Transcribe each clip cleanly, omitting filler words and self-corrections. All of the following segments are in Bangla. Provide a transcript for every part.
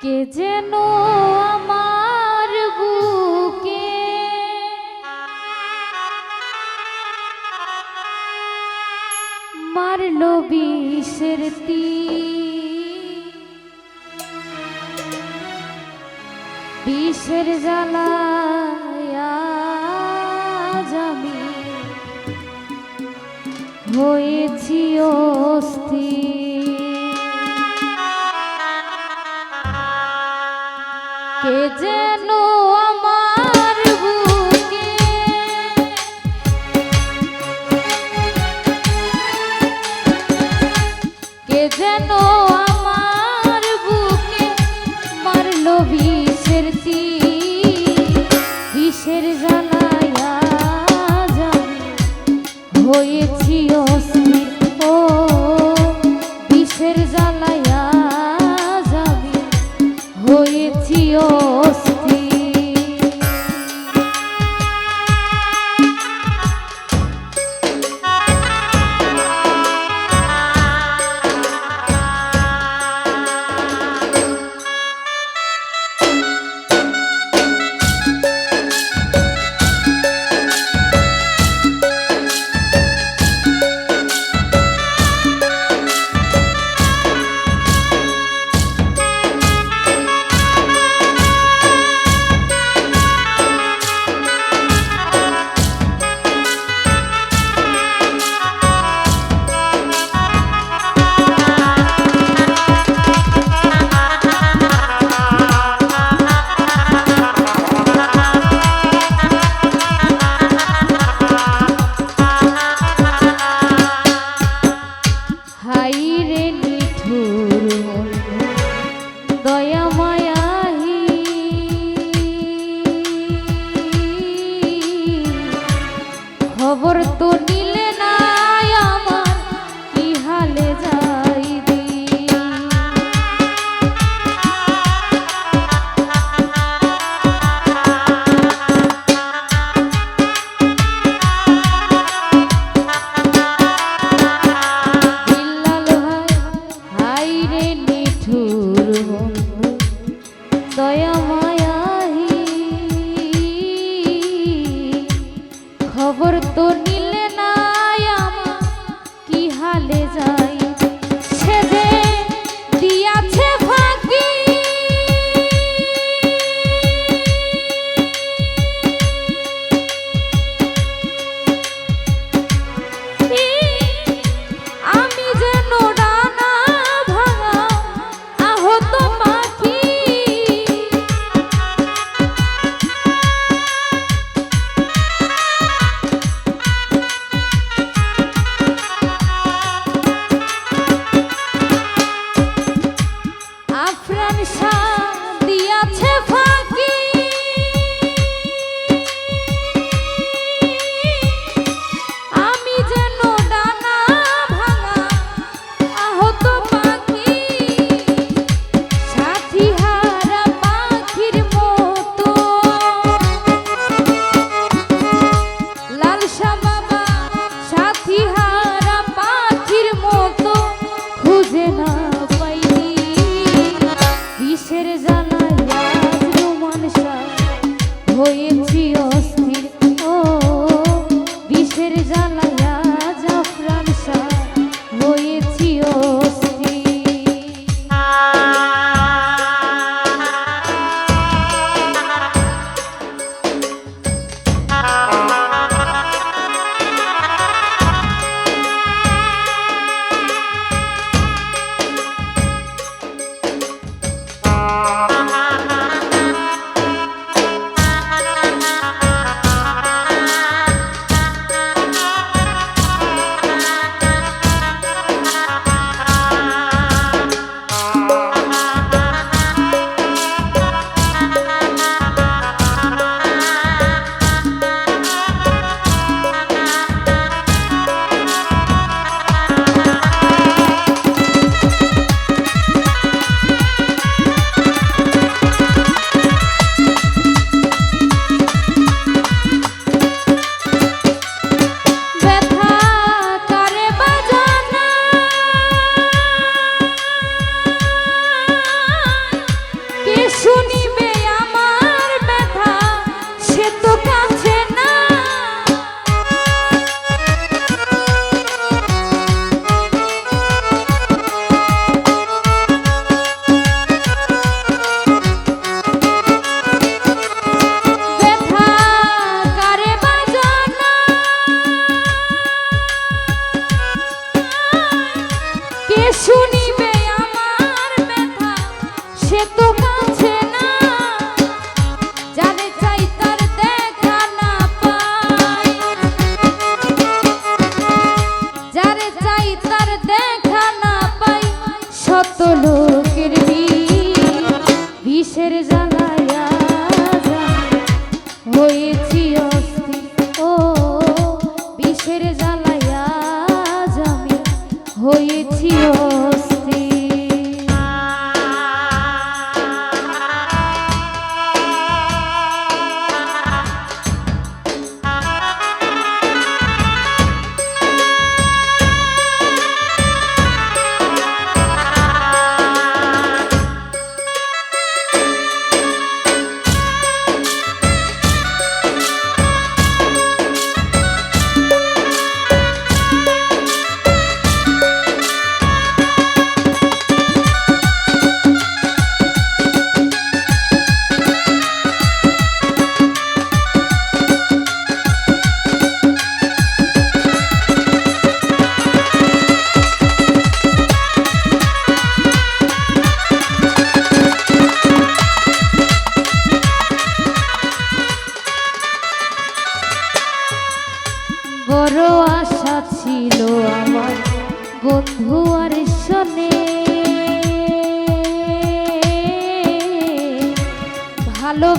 কে যেন আমার বুকে মারলো বিষের তীর, বিষের জ্বালায় আজ আমি হয়েছি অস্থির। কে যেন আমার বুকে কে যেন আমার বুকে মারলো বিষের তীর, বিষের জ্বালায় আজ আমি হয়েছি অস্থির। ও বিষের জ্বালায় আজ আমি হয়েছি অস্থির। খবর তো নিলে না আমার কি হালে যাই দি। বিল্লাল ভাই হাই রে নিঠুর বন্ধু দয়া মায়াহি, খবর তো নিলে না আমার কি হালে যাই। সে যে দিয়াছে ফাঁকি আমি যেন ডানা ভাঙা আহত পাখি,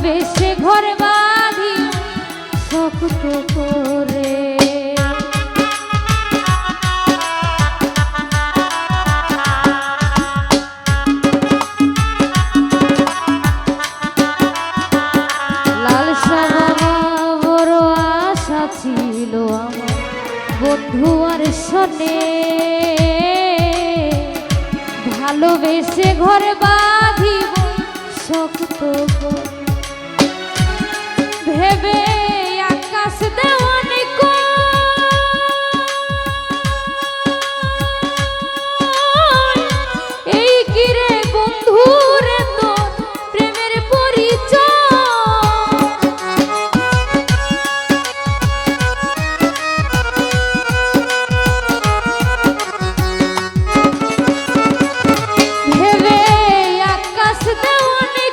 ভালোবেসে ঘর বাঁধি শক্ত করে। লালসা বাবা বড় আশা ছিল আমার বন্ধু আর শোনে, ভালোবেসে ঘর বাঁধিব শক্ত করে। ভেবে আকাশ দেওয়ানে এই কিরে বন্ধুরে তোর প্রেমের পরিচয়। ভেবে আকাশ দেওয়ানে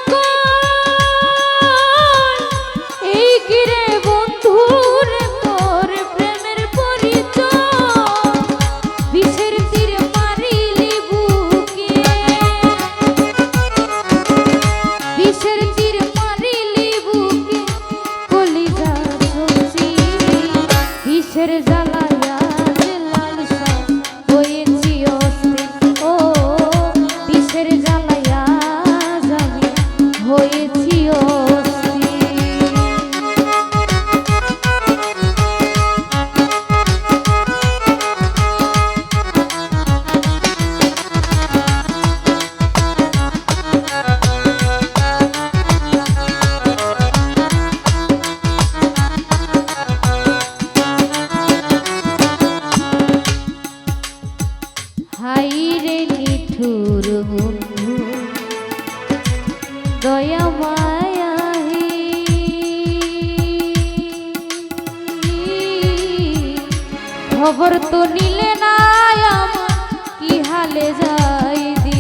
এই কিরে বন্ধুরে তোর প্রেমের পরিচয়। বিষের তীর মারিলি বুকে, বিষের তীর মারিলি বুকে কলিজা সবজি। বিষের জ্বালায় আজ লালসা হয়েছি অস্থির, ও বিষের জ্বালায় আজ আমি হয়েছি অস্থির। হাই রে নিঠুর বন্ধু দয়া মায়াহি, খবর তো নিলে না আমার কি হালে যাই দি।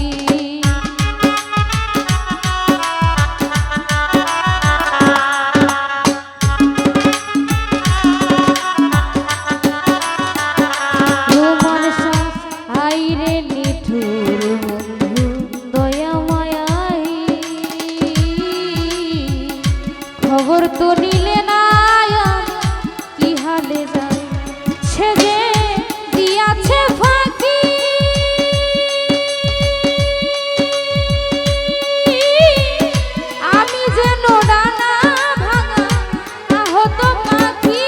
আইরে নিঠুর বন্ধু দয়া মায়াহি, খবর তো নিলে না কি হালে যায়। সে যে দিয়াছে ফাঁকি আমি যেন ডানা ভাঙা আহত পাখি।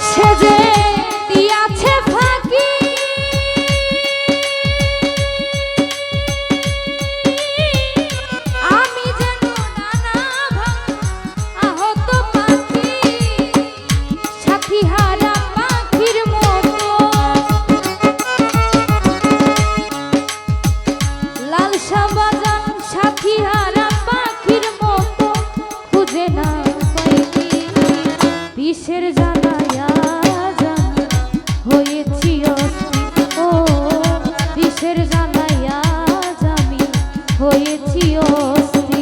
সে যে দিয়াছে ফাঁকি আমি যেন ডানা ভাঙা আহত পাখি। সাথী হারা পাখির মতো লালসা বাজান, সাথী হারা পাখির মতো খুঁজে না পাইনি। বিষের জ্বালায় আজ আমি হয়েছি অস্থির, ও বিষের জ্বালায় আজ আমি হয়েছি অস্থির।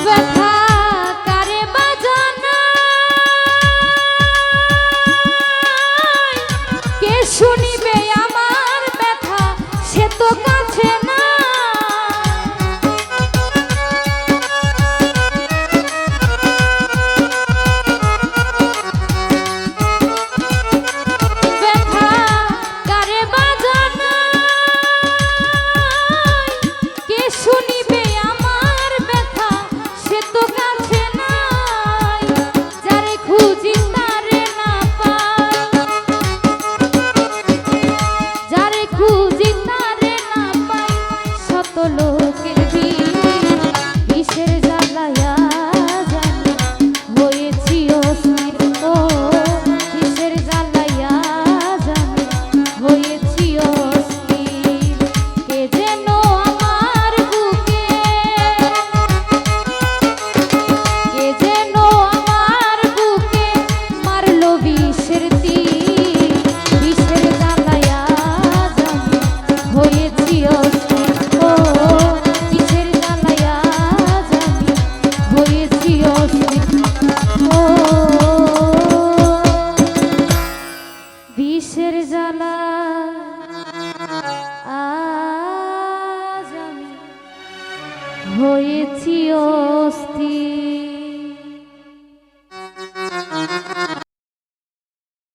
ব্যথা কারে বাজানা কে শুনিবে আমার ব্যথা, সে তো কাছে না। ব্যথা কারে বাজানা কে শুনিবে আমার ব্যথা, সে তো কাছে নাই। যারে খুঁজি তারে না পাই, যারে খুঁজি তারে না পাই। শত লোকের বিষের জ্বালায় আজ আমি হয়েছি অস্থির, ও বিষের জ্বালায় আজ আমি হয়েছি অস্থির। কে যেন আমার বুকে কিসের জ্বালা আজ আমি হয়েছি অস্থির।